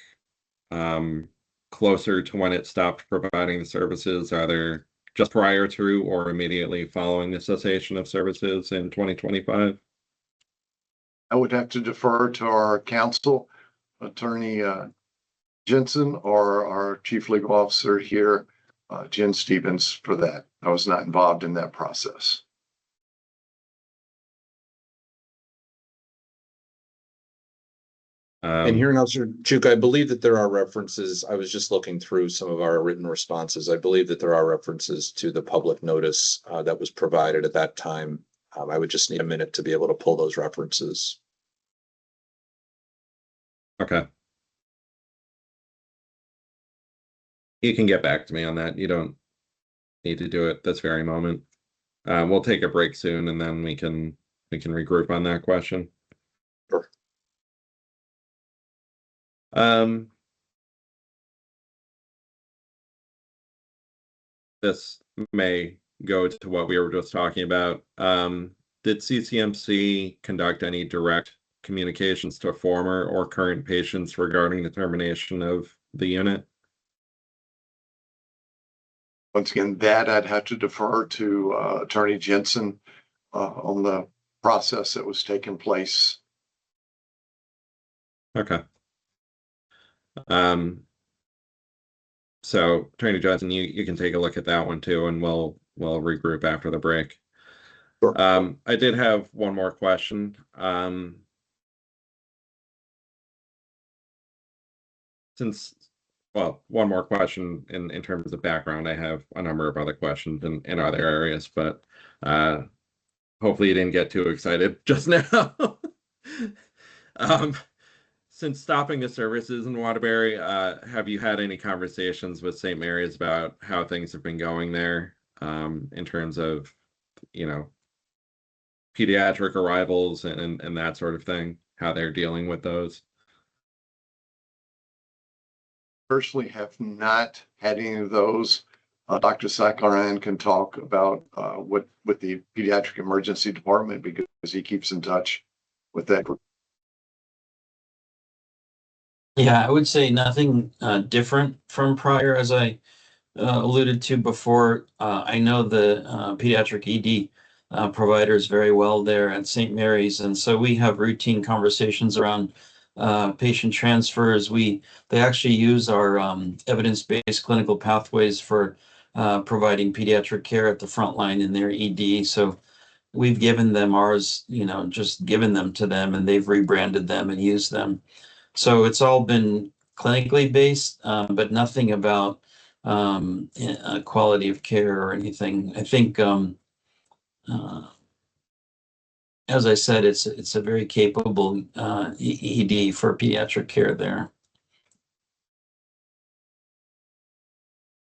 closer to when it stopped providing the services, either just prior to or immediately following the cessation of services in 2025? I would have to defer to our counsel, Attorney Jensen, or our Chief Legal Officer here, Jen Stevens, for that. I was not involved in that process. And hearing Officer Chuka, I believe that there are references. I was just looking through some of our written responses. I believe that there are references to the public notice that was provided at that time. I would just need a minute to be able to pull those references. Okay. You can get back to me on that. You don't need to do it this very moment. We'll take a break soon, and then we can regroup on that question. Sure. This may go to what we were just talking about. Did CCMC conduct any direct communications to former or current patients regarding the termination of the unit? Once again, that I'd have to defer to Attorney Jensen on the process that was taking place. Okay. So Attorney Jensen, you can take a look at that one too, and we'll regroup after the break. Sure. I did have one more question. One more question in terms of background. I have a number of other questions in other areas, but hopefully you didn't get too excited just now. Since stopping the services in Waterbury, have you had any conversations with St. Mary's about how things have been going there, in terms of, pediatric arrivals and that sort of thing, how they're dealing with those? Personally have not had any of those. Dr. Sakharin can talk about what with the pediatric emergency department because he keeps in touch with that group. Yeah, I would say nothing different from prior, as I alluded to before. I know the pediatric ED providers very well there at St. Mary's, and so we have routine conversations around patient transfers. They actually use our evidence-based clinical pathways for providing pediatric care at the front line in their ED. So we've given them ours, just given them to them, and they've rebranded them and used them. So it's all been clinically based, but nothing about quality of care or anything. I think, as I said, it's a very capable ED for pediatric care there.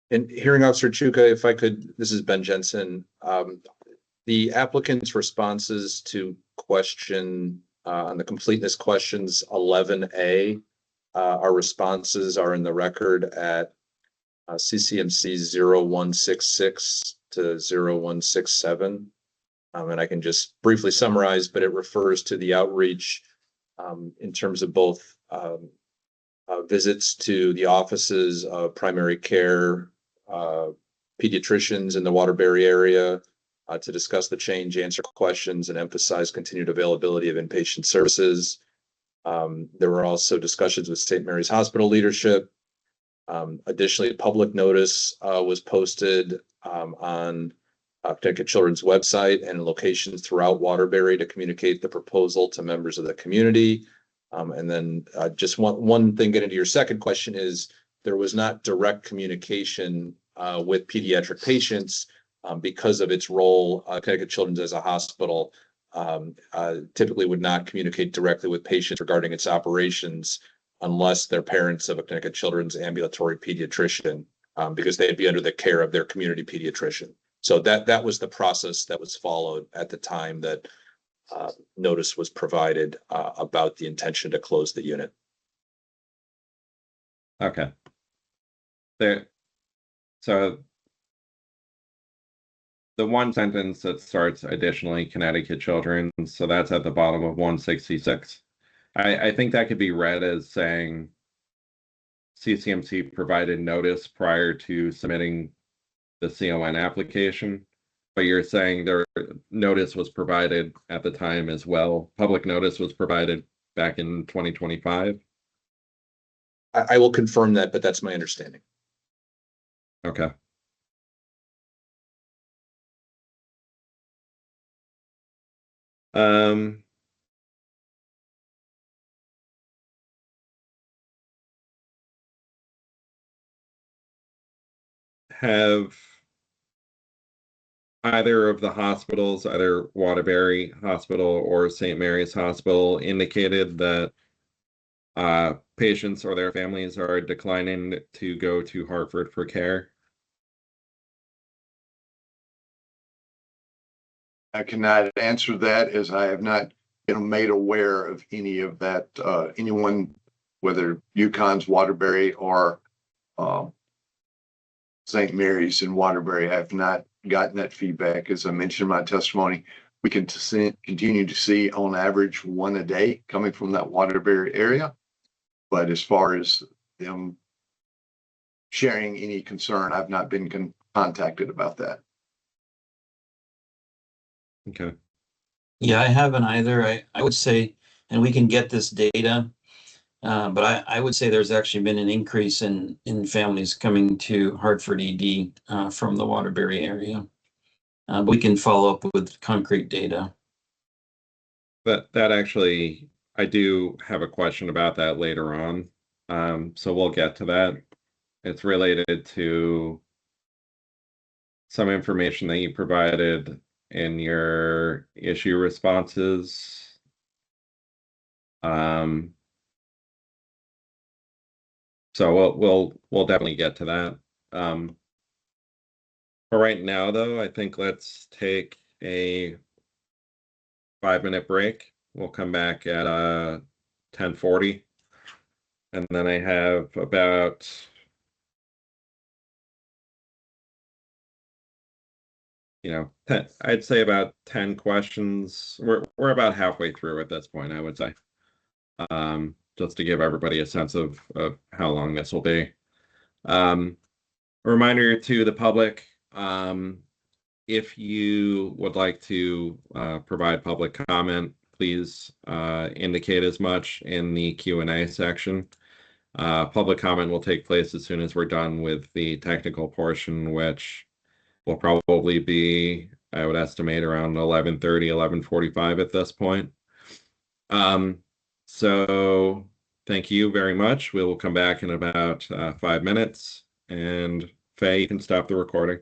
And hearing Officer Chuka, if I could, this is Ben Jensen. The applicant's responses to question on the completeness questions 11A, our responses are in the record at CCMC 0166 to 0167. And I can just briefly summarize, but it refers to the outreach in terms of both visits to the offices of primary care pediatricians in the Waterbury area to discuss the change, answer questions, and emphasize continued availability of inpatient services. There were also discussions with St. Mary's Hospital leadership. Additionally, public notice was posted on Connecticut Children's website and locations throughout Waterbury to communicate the proposal to members of the community. And then just one thing getting to your second question is there was not direct communication with pediatric patients because of its role. Connecticut Children's as a hospital typically would not communicate directly with patients regarding its operations unless they're parents of a Connecticut Children's ambulatory pediatrician, because they'd be under the care of their community pediatrician. So that was the process that was followed at the time that notice was provided about the intention to close the unit. Okay. So the one sentence that starts additionally Connecticut Children, so that's at the bottom of 166. I think that could be read as saying CCMC provided notice prior to submitting the CON application, but you're saying their notice was provided at the time as well. Public notice was provided back in 2025. I will confirm that, but that's my understanding. Okay. have either of the hospitals, either Waterbury Hospital or St. Mary's Hospital, indicated that patients or their families are declining to go to Hartford for care? I cannot answer that as I have not been made aware of any of that, anyone, whether UConn's Waterbury or St. Mary's in Waterbury. I have not gotten that feedback. As I mentioned in my testimony, we can continue to see on average one a day coming from that Waterbury area. But as far as them sharing any concern, I've not been contacted about that. Okay. Yeah, I haven't either. I would say, and we can get this data, but I would say there's actually been an increase in families coming to Hartford ED from the Waterbury area. But we can follow up with concrete data. That actually, I do have a question about that later on. So we'll get to that. It's related to some information that you provided in your issue responses. So we'll definitely get to that. For right now, though, I think let's take a 5-minute break. We'll come back at 10:40, and then I have about I'd say about 10 questions. We're about halfway through at this point, I would say. Just to give everybody a sense of how long this will be. A reminder to the public, if you would like to provide public comment, please indicate as much in the Q&A section. Public comment will take place as soon as we're done with the technical portion, which will probably be, I would estimate, around 11:30, 11:45 at this point. So thank you very much. We will come back in about 5 minutes. And Faye, you can stop the recording.